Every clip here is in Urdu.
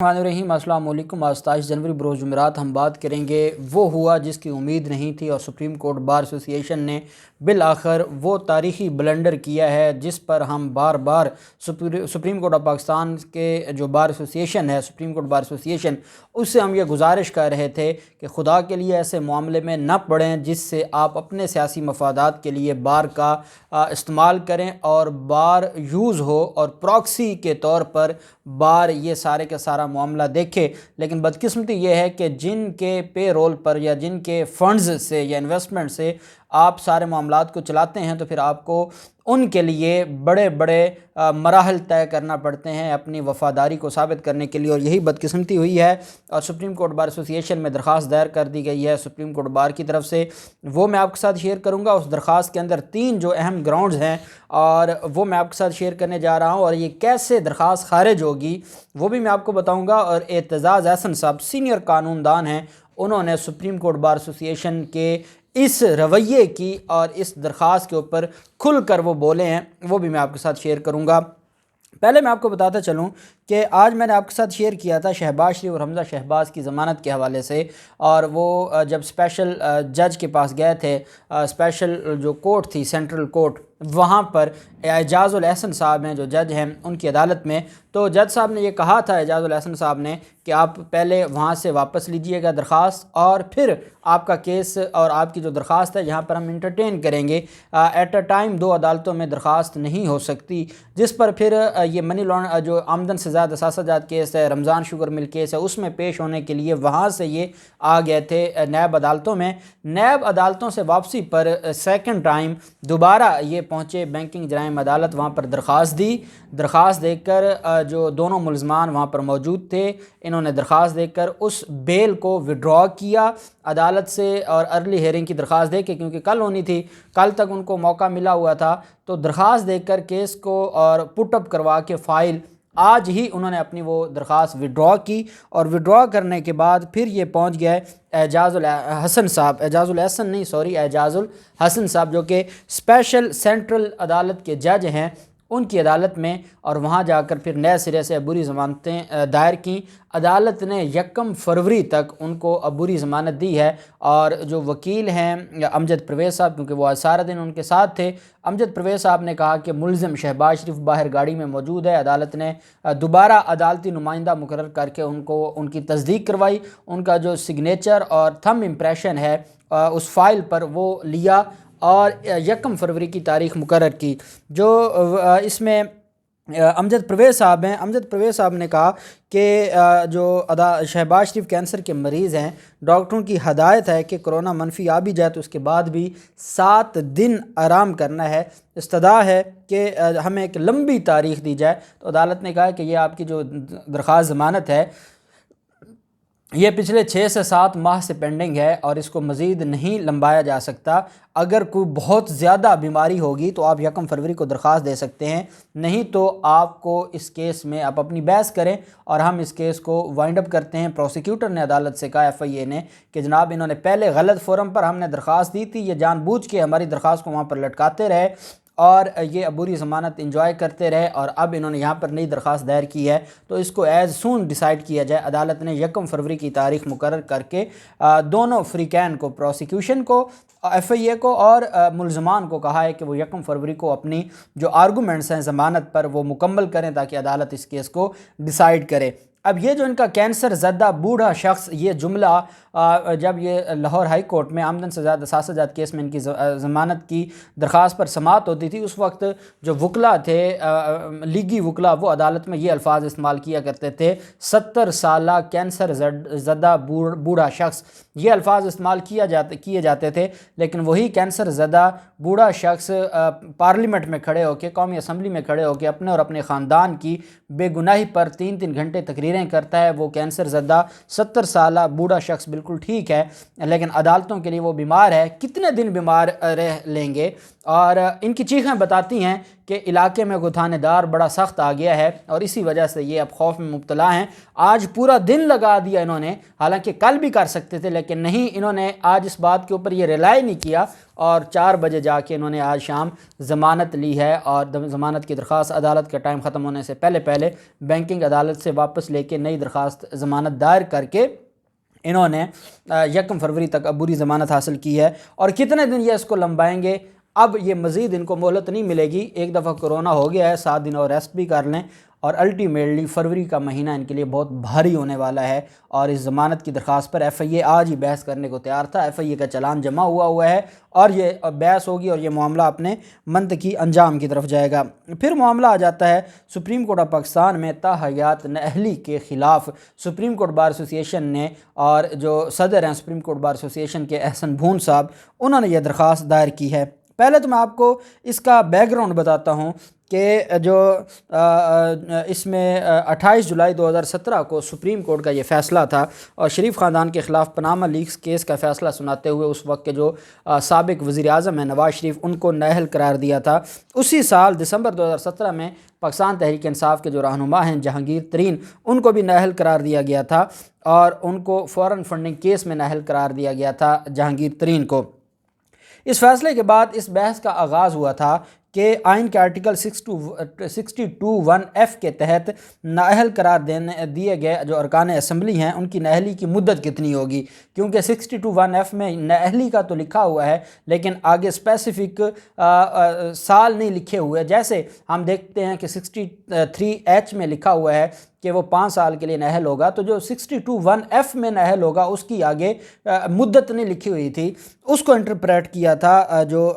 الرحیم السلام علیکم۔ آج 27 جنوری بروز جمعرات ہم بات کریں گے وہ ہوا جس کی امید نہیں تھی، اور سپریم کورٹ بار ایسوسی ایشن نے بالآخر وہ تاریخی بلنڈر کیا ہے جس پر ہم بار بار سپریم کورٹ آف پاکستان کے جو بار ایسوسی ایشن ہے، سپریم کورٹ بار ایسوسی ایشن، اس سے ہم یہ گزارش کر رہے تھے کہ خدا کے لیے ایسے معاملے میں نہ پڑیں جس سے آپ اپنے سیاسی مفادات کے لیے بار کا استعمال کریں اور بار یوز ہو اور پراکسی کے طور پر بار یہ سارے کا سارا معاملہ دیکھے۔ لیکن بدقسمتی یہ ہے کہ جن کے پے رول پر یا جن کے فنڈز سے یا انویسٹمنٹ سے آپ سارے معاملات کو چلاتے ہیں، تو پھر آپ کو ان کے لیے بڑے بڑے مراحل طے کرنا پڑتے ہیں اپنی وفاداری کو ثابت کرنے کے لیے، اور یہی بدقسمتی ہوئی ہے۔ اور سپریم کورٹ بار ایسوسی ایشن میں درخواست دائر کر دی گئی ہے سپریم کورٹ بار کی طرف سے، وہ میں آپ کے ساتھ شیئر کروں گا۔ اس درخواست کے اندر 3 جو اہم گراؤنڈز ہیں اور وہ میں آپ کے ساتھ شیئر کرنے جا رہا ہوں، اور یہ کیسے درخواست خارج ہوگی وہ بھی میں آپ کو بتاؤں گا۔ اور اعتزاز احسن صاحب سینئر قانون دان ہیں، انہوں نے سپریم کورٹ بار ایسوسی ایشن کے اس رویے کی اور اس درخواست کے اوپر کھل کر وہ بولے ہیں، وہ بھی میں آپ کے ساتھ شیئر کروں گا۔ پہلے میں آپ کو بتاتا چلوں کہ آج میں نے آپ کے ساتھ شیئر کیا تھا شہباز شریف اور حمزہ شہباز کی ضمانت کے حوالے سے، اور وہ جب اسپیشل جج کے پاس گئے تھے، اسپیشل جو کورٹ تھی سینٹرل کورٹ، وہاں پر اعجاز الاحسن صاحب ہیں جو جج ہیں ان کی عدالت میں، تو جج صاحب نے یہ کہا تھا اعجاز الاحسن صاحب نے کہ آپ پہلے وہاں سے واپس لیجئے گا درخواست، اور پھر آپ کا کیس اور آپ کی جو درخواست ہے یہاں پر ہم انٹرٹین کریں گے۔ ایٹ اے ٹائم 2 عدالتوں میں درخواست نہیں ہو سکتی، جس پر پھر یہ منی لانڈر جو آمدن سے زیادہ اثاثہ جات کیس ہے، رمضان شوگر مل کیس ہے، اس میں پیش ہونے کے لیے وہاں سے یہ آ گئے تھے نیب عدالتوں میں۔ نیب عدالتوں سے واپسی پر سیکنڈ ٹائم دوبارہ یہ پہنچے بینکنگ جرائم عدالت، وہاں پر درخواست دے کر جو دونوں ملزمان وہاں پر موجود تھے، انہوں نے درخواست دے کر اس بیل کو وڈرا کیا عدالت سے، اور ارلی ہیئرنگ کی درخواست دے کے، کیونکہ کل ہونی تھی، کل تک ان کو موقع ملا ہوا تھا، تو درخواست دے کر کیس کو اور پٹ اپ کروا کے فائل آج ہی انہوں نے اپنی وہ درخواست وڈرا کی، اور وڈرا کرنے کے بعد پھر یہ پہنچ گئے اعجاز الحسن صاحب جو کہ اسپیشل سینٹرل عدالت کے جج ہیں، ان کی عدالت میں، اور وہاں جا کر پھر نئے سرے سے عبوری ضمانتیں دائر کیں۔ عدالت نے 1 فروری تک ان کو عبوری ضمانت دی ہے، اور جو وکیل ہیں امجد پرویز صاحب، کیونکہ وہ سارا دن ان کے ساتھ تھے، امجد پرویز صاحب نے کہا کہ ملزم شہباز شریف باہر گاڑی میں موجود ہے۔ عدالت نے دوبارہ عدالتی نمائندہ مقرر کر کے ان کی تصدیق کروائی، ان کا جو سگنیچر اور تھم امپریشن ہے اس فائل پر وہ لیا، اور 1 فروری کی تاریخ مقرر کی۔ جو اس میں امجد پرویز صاحب ہیں، امجد پرویز صاحب نے کہا کہ جو شہباز شریف کینسر کے مریض ہیں، ڈاکٹروں کی ہدایت ہے کہ کرونا منفی آ بھی جائے تو اس کے بعد بھی 7 دن آرام کرنا ہے، استدعا ہے کہ ہمیں ایک لمبی تاریخ دی جائے۔ تو عدالت نے کہا کہ یہ آپ کی جو درخواست ضمانت ہے یہ پچھلے 6 سے 7 ماہ سے پینڈنگ ہے، اور اس کو مزید نہیں لمبایا جا سکتا۔ اگر کوئی بہت زیادہ بیماری ہوگی تو آپ 1 فروری کو درخواست دے سکتے ہیں، نہیں تو آپ کو اس کیس میں آپ اپنی بحث کریں اور ہم اس کیس کو وائنڈ اپ کرتے ہیں۔ پروسیکیوٹر نے عدالت سے کہا، FIA نے، کہ جناب انہوں نے پہلے غلط فورم پر ہم نے درخواست دی تھی، یہ جان بوجھ کے ہماری درخواست کو وہاں پر لٹکاتے رہے اور یہ عبوری ضمانت انجوائے کرتے رہے، اور اب انہوں نے یہاں پر نئی درخواست دائر کی ہے تو اس کو ایز سون ڈیسائیڈ کیا جائے۔ عدالت نے 1 فروری کی تاریخ مقرر کر کے دونوں فریقین کو، پروسیکیوشن کو، FIA کو اور ملزمان کو کہا ہے کہ وہ 1 فروری کو اپنی جو آرگومنٹس ہیں ضمانت پر وہ مکمل کریں تاکہ عدالت اس کیس کو ڈیسائیڈ کرے۔ اب یہ جو ان کا کینسر زدہ بوڑھا شخص، یہ جملہ جب یہ لاہور ہائی کورٹ میں آمدن سے زیادہ اثاثہ جات کیس میں ان کی ضمانت کی درخواست پر سماعت ہوتی تھی، اس وقت جو وکلا تھے لیگی وکلا، وہ عدالت میں یہ الفاظ استعمال کیا کرتے تھے، 70 سالہ کینسر زدہ بوڑھا شخص، یہ الفاظ استعمال کیے جاتے تھے۔ لیکن وہی کینسر زدہ بوڑھا شخص پارلیمنٹ میں کھڑے ہو کے، قومی اسمبلی میں کھڑے ہو کے اپنے اور اپنے خاندان کی بے گناہی پر 3 گھنٹے تقریریں کرتا ہے۔ وہ کینسر زدہ 70 سالہ بوڑھا شخص بالکل ٹھیک ہے، لیکن عدالتوں کے لیے وہ بیمار ہے، کتنے دن بیمار رہ لیں گے، اور ان کی چیخیں بتاتی ہیں کہ علاقے میں کوئی تھانے دار بڑا سخت آ گیا ہے اور اسی وجہ سے یہ اب خوف میں مبتلا ہیں۔ آج پورا دن لگا دیا انہوں نے، حالانکہ کل بھی کر سکتے تھے لیکن نہیں، انہوں نے آج اس بات کے اوپر یہ ریلائی نہیں کیا اور 4 بجے جا کے انہوں نے آج شام ضمانت لی ہے، اور ضمانت کی درخواست عدالت کا ٹائم ختم ہونے سے پہلے پہلے بینکنگ عدالت سے واپس لے کے نئی درخواست ضمانت دائر کر کے انہوں نے 1 فروری تک عبوری ضمانت حاصل کی ہے۔ اور کتنے دن یہ اس کو لمبائیں گے؟ اب یہ مزید ان کو مہلت نہیں ملے گی۔ ایک دفعہ کرونا ہو گیا ہے، 7 دن اور ریسٹ بھی کر لیں، اور الٹیمیٹلی فروری کا مہینہ ان کے لیے بہت بھاری ہونے والا ہے۔ اور اس ضمانت کی درخواست پر ایف آئی اے آج ہی بحث کرنے کو تیار تھا، ایف آئی اے کا چلان جمع ہوا ہے اور یہ بحث ہوگی اور یہ معاملہ اپنے منطقی انجام کی طرف جائے گا۔ پھر معاملہ آ جاتا ہے سپریم کورٹ آف پاکستان میں تاحیات نااہلی کے خلاف۔ سپریم کورٹ بار ایسوسی ایشن نے، اور جو صدر ہیں سپریم کورٹ بار ایسوسی ایشن کے احسن بھون صاحب، انہوں نے یہ درخواست دائر کی ہے۔ پہلے تو میں آپ کو اس کا بیک گراؤنڈ بتاتا ہوں کہ جو اس میں 28 جولائی 2017 کو سپریم کورٹ کا یہ فیصلہ تھا، اور شریف خاندان کے خلاف پاناما لیکس کیس کا فیصلہ سناتے ہوئے اس وقت کے جو سابق وزیر اعظم ہیں نواز شریف، ان کو نااہل قرار دیا تھا۔ اسی سال دسمبر 2017 میں پاکستان تحریک انصاف کے جو رہنما ہیں جہانگیر ترین، ان کو بھی نااہل قرار دیا گیا تھا، اور ان کو فورن فنڈنگ کیس میں نااہل قرار دیا گیا تھا جہانگیر ترین کو۔ اس فیصلے کے بعد اس بحث کا آغاز ہوا تھا کہ آئین کے آرٹیکل 62(1)(f) کے تحت نااہل قرار دیے گئے جو ارکان اسمبلی ہیں، ان کی نااہلی کی مدت کتنی ہوگی، کیونکہ 62(1)(f) میں نااہلی کا تو لکھا ہوا ہے لیکن آگے اسپیسیفک سال نہیں لکھے ہوئے۔ جیسے ہم دیکھتے ہیں کہ 63(h) میں لکھا ہوا ہے کہ وہ 5 سال کے لیے نااہل ہوگا، تو جو 62(1)(f) میں نااہل ہوگا اس کی آگے مدت نہیں لکھی ہوئی تھی۔ اس کو انٹرپریٹ کیا تھا جو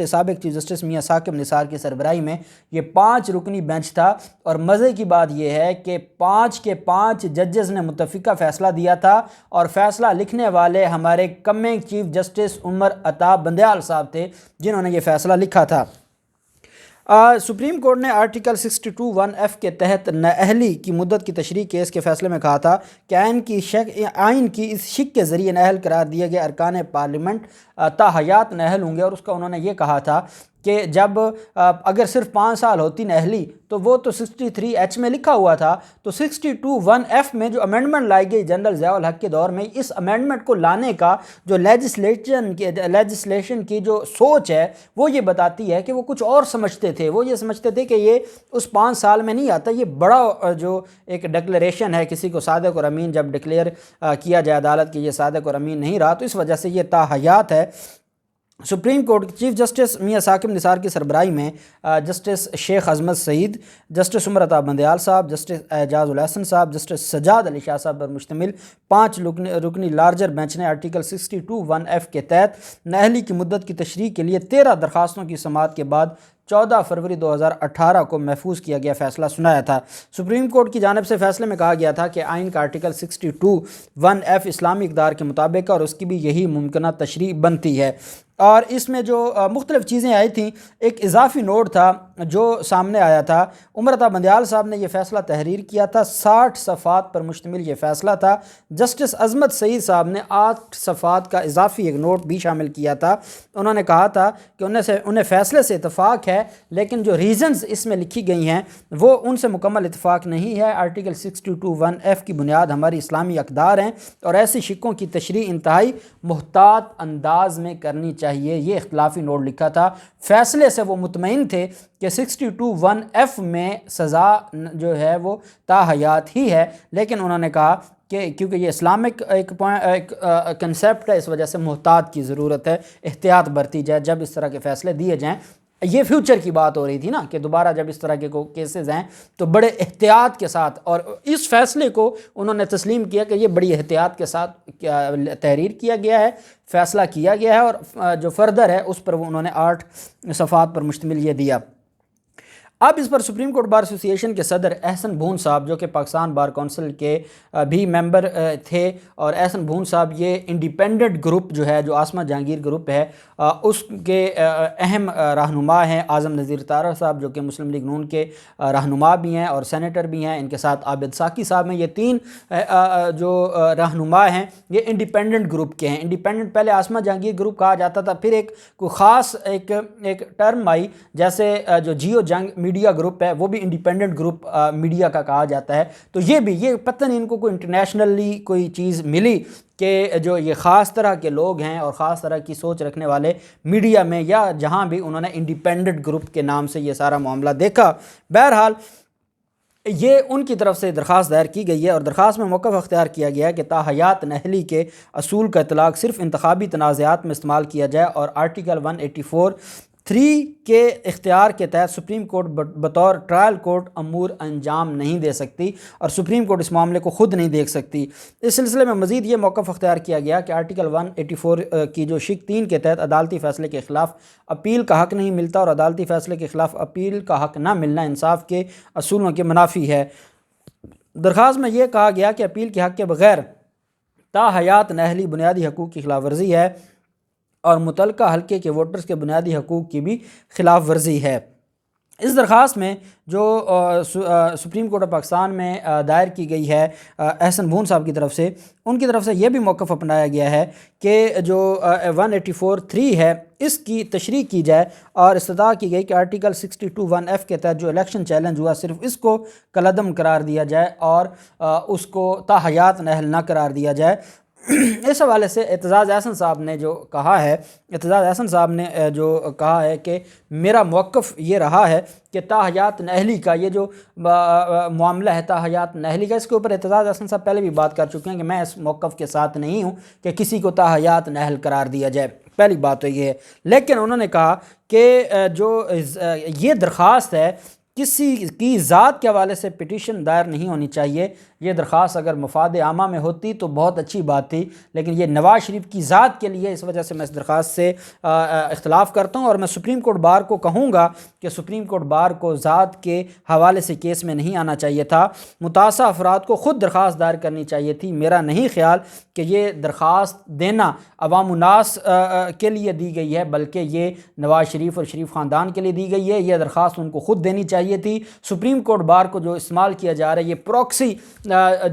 سابق چیف جسٹس میاں ثاقب نثار کی سربراہی میں یہ 5 رکنی بینچ تھا، اور مزے کی بات یہ ہے کہ 5 کے 5 ججز نے متفقہ فیصلہ دیا تھا، اور فیصلہ لکھنے والے ہمارے coming chief justice Umar Ata Bandial صاحب تھے جنہوں نے یہ فیصلہ لکھا تھا۔ سپریم کورٹ نے آرٹیکل 62(1)(f) کے تحت نااہلی کی مدت کی تشریح کیس کے فیصلے میں کہا تھا کہ آئین کی اس شق کے ذریعے نااہل قرار دیے گئے ارکان پارلیمنٹ تاحیات نااہل ہوں گے، اور اس کا انہوں نے یہ کہا تھا کہ جب اگر صرف 5 سال ہوتی نااہلی تو وہ تو 63(h) میں لکھا ہوا تھا، تو 62(1)(f) میں جو امینڈمنٹ لائی گئی جنرل ضیاء الحق کے دور میں، اس امینڈمنٹ کو لانے کا جو لیجسلیشن کی جو سوچ ہے وہ یہ بتاتی ہے کہ وہ کچھ اور سمجھتے تھے۔ وہ یہ سمجھتے تھے کہ یہ اس 5 سال میں نہیں آتا، یہ بڑا جو ایک ڈکلیریشن ہے، کسی کو صادق اور امین جب ڈکلیئر کیا جائے عدالت کہ یہ صادق اور امین نہیں رہا، تو اس وجہ سے یہ تاحیات ہے۔ سپریم کورٹ چیف جسٹس میاں ثاقب نثار کی سربراہی میں جسٹس شیخ عظمت سعید، جسٹس عمر عطا بندیال صاحب، جسٹس اعجاز الحسن صاحب، جسٹس سجاد علی شاہ صاحب پر مشتمل 5 رکنی لارجر بینچ نے آرٹیکل 62(1)(f) کے تحت نااہلی کی مدت کی تشریح کے لیے 13 درخواستوں کی سماعت کے بعد 14 فروری 2018 کو محفوظ کیا گیا فیصلہ سنایا تھا۔ سپریم کورٹ کی جانب سے فیصلے میں کہا گیا تھا کہ آئین کا آرٹیکل 62(1)(f) اسلامی اقدار کے مطابق ہے اور اس کی بھی یہی ممکنہ تشریح بنتی ہے۔ اور اس میں جو مختلف چیزیں آئی تھیں، ایک اضافی نوٹ تھا جو سامنے آیا تھا۔ عمر عطا بندیال صاحب نے یہ فیصلہ تحریر کیا تھا، 60 صفحات پر مشتمل یہ فیصلہ تھا۔ جسٹس عظمت سعید صاحب نے 8 صفحات کا اضافی ایک نوٹ بھی شامل کیا تھا۔ انہوں نے کہا تھا کہ انہیں فیصلے سے اتفاق ہے، لیکن جو ریزنز اس میں لکھی گئی ہیں وہ ان سے مکمل اتفاق نہیں ہے۔ آرٹیکل 62(1)(f) کی بنیاد ہماری اسلامی اقدار ہیں، اور ایسی شقوں کی تشریح انتہائی محتاط انداز میں کرنی چاہیے۔ یہ اختلافی نوٹ لکھا تھا۔ فیصلے سے وہ مطمئن تھے کہ 62(1)(f) میں سزا جو ہے وہ تاحیات ہی ہے، لیکن انہوں نے کہا کہ کیونکہ یہ اسلامک ایک کنسیپٹ ہے، اس وجہ سے محتاط کی ضرورت ہے، احتیاط برتی جائے جب اس طرح کے فیصلے دیے جائیں۔ یہ فیوچر کی بات ہو رہی تھی نا کہ دوبارہ جب اس طرح کے کیسز ہیں تو بڑے احتیاط کے ساتھ، اور اس فیصلے کو انہوں نے تسلیم کیا کہ یہ بڑی احتیاط کے ساتھ تحریر کیا گیا ہے، فیصلہ کیا گیا ہے، اور جو فردر ہے اس پر انہوں نے 8 صفحات پر مشتمل یہ دیا۔ اب اس پر سپریم کورٹ بار ایسوسی ایشن کے صدر احسن بھون صاحب، جو کہ پاکستان بار کونسل کے بھی ممبر تھے، اور احسن بھون صاحب یہ انڈیپینڈنٹ گروپ جو ہے، جو آسمہ جہانگیر گروپ ہے، اس کے اہم رہنما ہیں۔ اعظم نذیر طارہ صاحب جو کہ مسلم لیگ نون کے رہنما بھی ہیں اور سینیٹر بھی ہیں، ان کے ساتھ عابد ساقی صاحب ہیں، یہ تین جو رہنما ہیں یہ انڈیپینڈنٹ گروپ کے ہیں۔ انڈیپینڈنٹ پہلے آسمہ جہانگیر گروپ کہا جاتا تھا، پھر کوئی خاص ایک ٹرم آئی، جیسے جو جیو جنگ میڈیا گروپ ہے وہ بھی انڈیپینڈنٹ گروپ میڈیا کا کہا جاتا ہے۔ تو یہ پتہ نہیں ان کو کوئی انٹرنیشنلی کوئی چیز ملی کہ جو یہ خاص طرح کے لوگ ہیں اور خاص طرح کی سوچ رکھنے والے میڈیا میں یا جہاں بھی انہوں نے انڈیپینڈنٹ گروپ کے نام سے یہ سارا معاملہ دیکھا۔ بہرحال یہ ان کی طرف سے درخواست دائر کی گئی ہے، اور درخواست میں موقف اختیار کیا گیا ہے کہ تاحیات نہلی کے اصول کا اطلاق صرف انتخابی تنازعات میں استعمال کیا جائے، اور آرٹیکل 184(3) کے اختیار کے تحت سپریم کورٹ بطور ٹرائل کورٹ امور انجام نہیں دے سکتی، اور سپریم کورٹ اس معاملے کو خود نہیں دیکھ سکتی۔ اس سلسلے میں مزید یہ موقف اختیار کیا گیا کہ آرٹیکل 184 کی جو شق 3 کے تحت عدالتی فیصلے کے خلاف اپیل کا حق نہیں ملتا، اور عدالتی فیصلے کے خلاف اپیل کا حق نہ ملنا انصاف کے اصولوں کے منافی ہے۔ درخواست میں یہ کہا گیا کہ اپیل کے حق کے بغیر تاحیات نہلی بنیادی حقوق کی خلاف ورزی ہے، اور متعلقہ حلقے کے ووٹرز کے بنیادی حقوق کی بھی خلاف ورزی ہے۔ اس درخواست میں جو سپریم کورٹ آف پاکستان میں دائر کی گئی ہے احسن بھون صاحب کی طرف سے، ان کی طرف سے یہ بھی موقف اپنایا گیا ہے کہ جو 184(3) ہے اس کی تشریح کی جائے، اور استدعا کی گئی کہ آرٹیکل 62(1)(f) کے تحت جو الیکشن چیلنج ہوا صرف اس کو کالعدم قرار دیا جائے اور اس کو تاحیات نہل نہ قرار دیا جائے۔ اس حوالے سے اعتزاز احسن صاحب نے جو کہا ہے کہ میرا موقف یہ رہا ہے کہ تاحیات نہلی کا یہ جو معاملہ ہے تاحیات نہلی کا، اس کے اوپر اعتزاز احسن صاحب پہلے بھی بات کر چکے ہیں کہ میں اس موقف کے ساتھ نہیں ہوں کہ کسی کو تاحیات نہل قرار دیا جائے، پہلی بات تو یہ ہے۔ لیکن انہوں نے کہا کہ جو یہ درخواست ہے کسی کی ذات کے حوالے سے پٹیشن دائر نہیں ہونی چاہیے۔ یہ درخواست اگر مفاد عامہ میں ہوتی تو بہت اچھی بات تھی، لیکن یہ نواز شریف کی ذات کے لیے، اس وجہ سے میں اس درخواست سے اختلاف کرتا ہوں، اور میں سپریم کورٹ بار کو کہوں گا کہ سپریم کورٹ بار کو ذات کے حوالے سے کیس میں نہیں آنا چاہیے تھا، متاثرہ افراد کو خود درخواست دائر کرنی چاہیے تھی۔ میرا نہیں خیال کہ یہ درخواست دینا عوام الناس کے لیے دی گئی ہے، بلکہ یہ نواز شریف اور شریف خاندان کے لیے دی گئی ہے۔ یہ درخواست ان کو خود دینی چاہیے تھی۔ سپریم کورٹ بار کو جو استعمال کیا جا رہا ہے، یہ پروکسی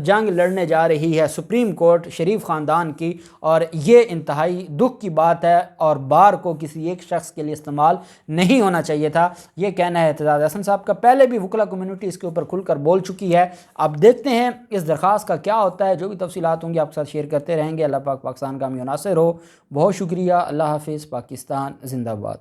جنگ لڑنے جا رہی ہے سپریم کورٹ شریف خاندان کی، اور یہ انتہائی دکھ کی بات ہے، اور بار کو کسی ایک شخص کے لیے استعمال نہیں ہونا چاہیے تھا۔ یہ کہنا ہے اعتزاز احسن صاحب کا، پہلے بھی وکلا کمیونٹی اس کے اوپر کھل کر بول چکی ہے۔ اب دیکھتے ہیں اس درخواست کا کیا ہوتا ہے، جو بھی تفصیلات ہوں گی آپ کے ساتھ شیئر کرتے رہیں گے۔ اللہ پاک پاکستان کا حامی و ناصر ہو۔ بہت شکریہ، اللہ حافظ، پاکستان زندہ باد۔